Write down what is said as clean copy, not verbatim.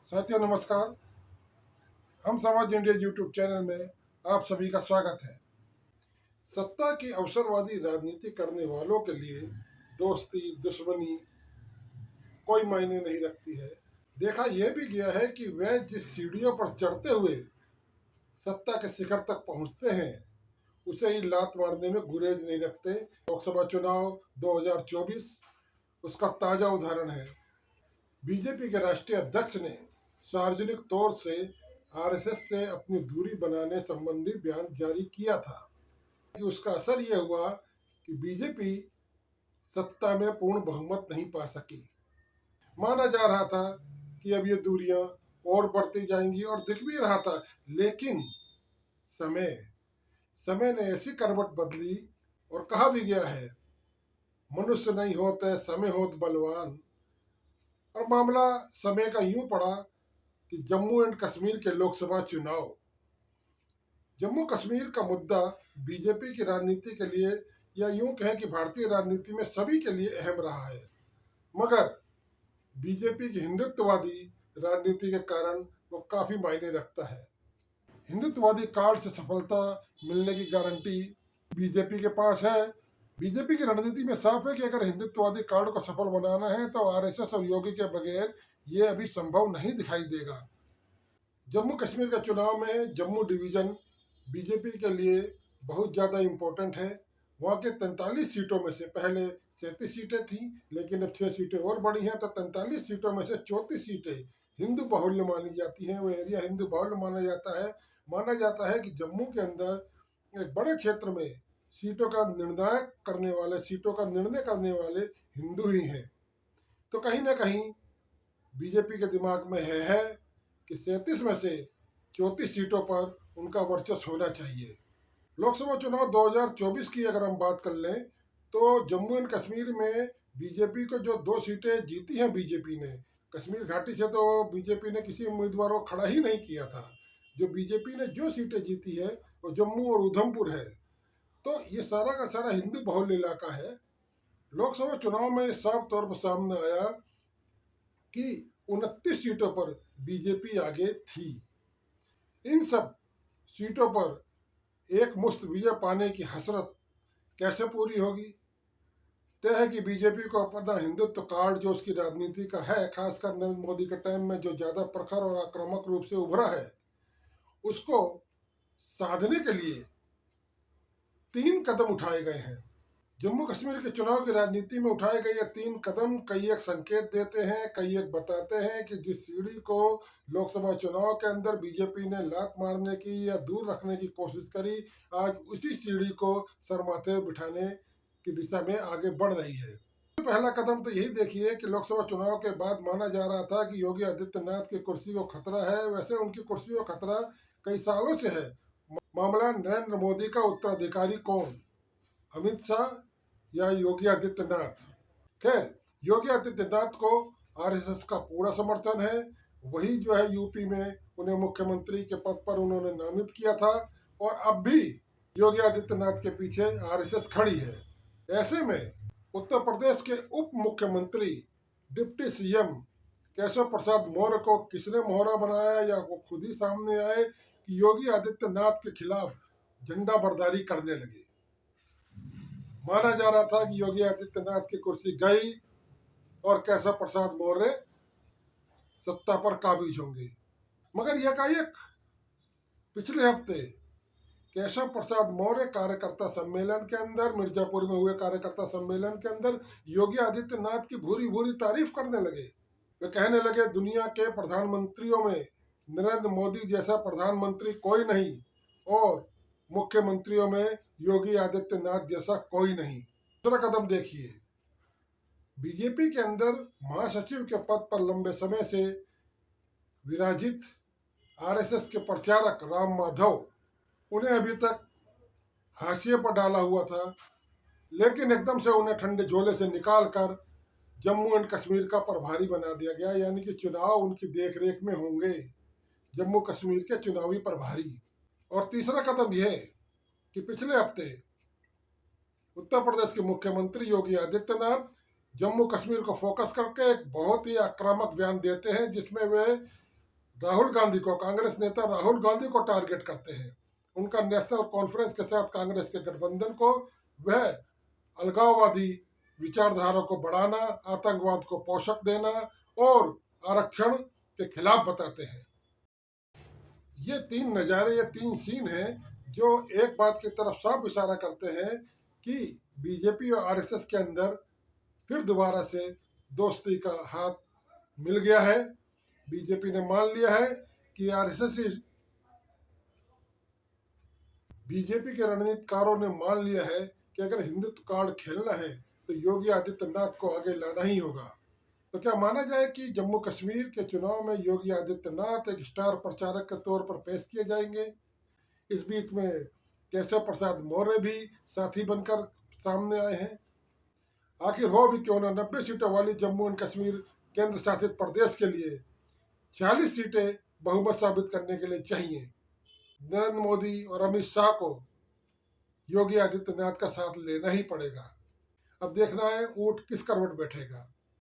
साथियों नमस्कार। हम समाज इंडिया यूट्यूब चैनल में आप सभी का स्वागत है। सत्ता की अवसरवादी राजनीति करने वालों के लिए दोस्ती दुश्मनी कोई मायने नहीं रखती है। देखा यह भी गया है कि वे जिस सीढ़ियों पर चढ़ते हुए सत्ता के शिखर तक पहुंचते हैं उसे ही लात मारने में गुरेज नहीं रखते। लोकसभा चुनाव 2024 उसका ताजा उदाहरण है। बीजेपी के राष्ट्रीय अध्यक्ष ने सार्वजनिक तौर से आरएसएस से अपनी दूरी बनाने संबंधी बयान जारी किया था कि उसका असर यह हुआ कि बीजेपी सत्ता में पूर्ण बहुमत नहीं पा सकी। माना जा रहा था कि अब ये दूरियां और बढ़ती जाएंगी और दिख भी रहा था, लेकिन समय समय ने ऐसी करवट बदली और कहा भी गया है, मनुष्य नहीं होते समय होत बलवान। और मामला समय का यूं पड़ा कि जम्मू एंड कश्मीर के लोकसभा चुनाव, जम्मू कश्मीर का मुद्दा बीजेपी की राजनीति के लिए या यूं कहें कि भारतीय राजनीति में सभी के लिए अहम रहा है, मगर बीजेपी की हिंदुत्ववादी राजनीति के कारण वो काफी मायने रखता है। हिंदुत्ववादी कार्ड से सफलता मिलने की गारंटी बीजेपी के पास है। बीजेपी की रणनीति में साफ है कि अगर हिंदुत्ववादी कार्ड को सफल बनाना है तो आरएसएस और योगी के बगैर ये अभी संभव नहीं दिखाई देगा। जम्मू कश्मीर के चुनाव में जम्मू डिवीजन बीजेपी के लिए बहुत ज़्यादा इम्पोर्टेंट है। वहाँ के 43 सीटों में से पहले 37 सीटें थी, लेकिन अब 6 सीटें और बढ़ी हैं, तो 43 सीटों में से 34 सीटें हिंदू बाहुल्य मानी जाती हैं। वो एरिया हिंदू बाहुल्य माना जाता है। माना जाता है कि जम्मू के अंदर एक बड़े क्षेत्र में सीटों का निर्णय करने वाले हिंदू ही हैं। तो कहीं ना कहीं बीजेपी के दिमाग में है कि 37 में से 34 सीटों पर उनका वर्चस्व होना चाहिए। लोकसभा चुनाव 2024 की अगर हम बात कर लें तो जम्मू एंड कश्मीर में बीजेपी को जो 2 सीटें जीती हैं बीजेपी ने, कश्मीर घाटी से तो बीजेपी ने किसी उम्मीदवार को खड़ा ही नहीं किया था। जो बीजेपी ने जो सीटें जीती है वो जम्मू और उधमपुर है। तो ये सारा का सारा हिंदू बहुल इलाका है। लोकसभा चुनाव में साफ तौर पर सामने आया कि 29 सीटों पर बीजेपी आगे थी। इन सब सीटों पर एक मुश्त विजय पाने की हसरत कैसे पूरी होगी? तय है कि बीजेपी को अपना हिंदुत्व कार्ड जो उसकी राजनीति का है, खासकर नरेंद्र मोदी के टाइम में जो ज्यादा प्रखर और आक्रामक रूप से उभरा है, उसको साधने के लिए 3 कदम उठाए गए हैं। जम्मू कश्मीर के चुनाव की राजनीति में उठाए गए ये 3 कदम कई एक संकेत देते हैं, कई एक बताते हैं कि जिस सीढ़ी को लोकसभा चुनाव के अंदर बीजेपी ने लात मारने की या दूर रखने की कोशिश करी, आज उसी सीढ़ी को सर माथे बिठाने की दिशा में आगे बढ़ रही है। पहला कदम तो यही देखिए कि लोकसभा चुनाव के बाद माना जा रहा था कि योगी आदित्यनाथ की कुर्सी को खतरा है। वैसे उनकी कुर्सी को खतरा कई सालों से है। मामला नरेंद्र मोदी का उत्तराधिकारी कौन, अमित शाह या योगी आदित्यनाथ? खैर, योगी आदित्यनाथ को आरएसएस का पूरा समर्थन है। वही जो है यूपी में उन्हें मुख्यमंत्री के पद पर उन्होंने नामित किया था और अब भी योगी आदित्यनाथ के पीछे आरएसएस खड़ी है। ऐसे में उत्तर प्रदेश के उप मुख्यमंत्री डिप्टी सीएम केशव प्रसाद मौर्य को किसने मोहरा बनाया, या वो खुद ही सामने आए कि योगी आदित्यनाथ के खिलाफ झंडा बरदारी करने लगे। माना जा रहा था कि योगी आदित्यनाथ की कुर्सी गई और केशव प्रसाद मौर्य सत्ता पर काबिज होंगे, मगर एकाएक पिछले हफ्ते केशव प्रसाद मौर्य कार्यकर्ता सम्मेलन के अंदर, मिर्जापुर में हुए कार्यकर्ता सम्मेलन के अंदर योगी आदित्यनाथ की भूरी भूरी तारीफ करने लगे। वे कहने लगे दुनिया के प्रधानमंत्रियों में नरेंद्र मोदी जैसा प्रधानमंत्री कोई नहीं और मुख्यमंत्रियों में योगी आदित्यनाथ जैसा कोई नहीं। दूसरा कदम देखिए, बीजेपी के अंदर महासचिव के पद पर लंबे समय से विराजित आरएसएस के प्रचारक राम माधव, उन्हें अभी तक हाशिए पर डाला हुआ था, लेकिन एकदम से उन्हें ठंडे झोले से निकालकर जम्मू एंड कश्मीर का प्रभारी बना दिया गया। यानी कि चुनाव उनकी देखरेख में होंगे, जम्मू कश्मीर के चुनावी प्रभारी। और तीसरा कदम यह कि पिछले हफ्ते उत्तर प्रदेश के मुख्यमंत्री योगी आदित्यनाथ जम्मू कश्मीर को फोकस करके एक बहुत ही आक्रामक बयान देते हैं, जिसमें वे राहुल गांधी को, कांग्रेस नेता राहुल गांधी को टारगेट करते हैं। उनका नेशनल कॉन्फ्रेंस के साथ कांग्रेस के गठबंधन को वह अलगाववादी विचारधारा को बढ़ाना, आतंकवाद को पोषक देना और आरक्षण के खिलाफ बताते हैं। ये तीन नज़ारे, ये तीन सीन हैं जो एक बात की तरफ साफ इशारा करते हैं कि बीजेपी और आरएसएस के अंदर फिर दोबारा से दोस्ती का हाथ मिल गया है। बीजेपी ने मान लिया है कि आरएसएस, बीजेपी के रणनीतिकारों ने मान लिया है कि अगर हिंदुत्व कार्ड खेलना है तो योगी आदित्यनाथ को आगे लाना ही होगा। तो क्या माना जाए कि जम्मू कश्मीर के चुनाव में योगी आदित्यनाथ एक स्टार प्रचारक के तौर पर पेश किए जाएंगे? इस बीच में केशव प्रसाद मौर्य भी साथी बनकर सामने आए हैं। आखिर हो भी क्यों ना, 90 सीटों वाली जम्मू एंड कश्मीर केंद्र शासित प्रदेश के लिए 46 सीटें बहुमत साबित करने के लिए चाहिए। नरेंद्र मोदी और अमित शाह को योगी आदित्यनाथ का साथ लेना ही पड़ेगा। अब देखना है ऊंट किस करवट बैठेगा।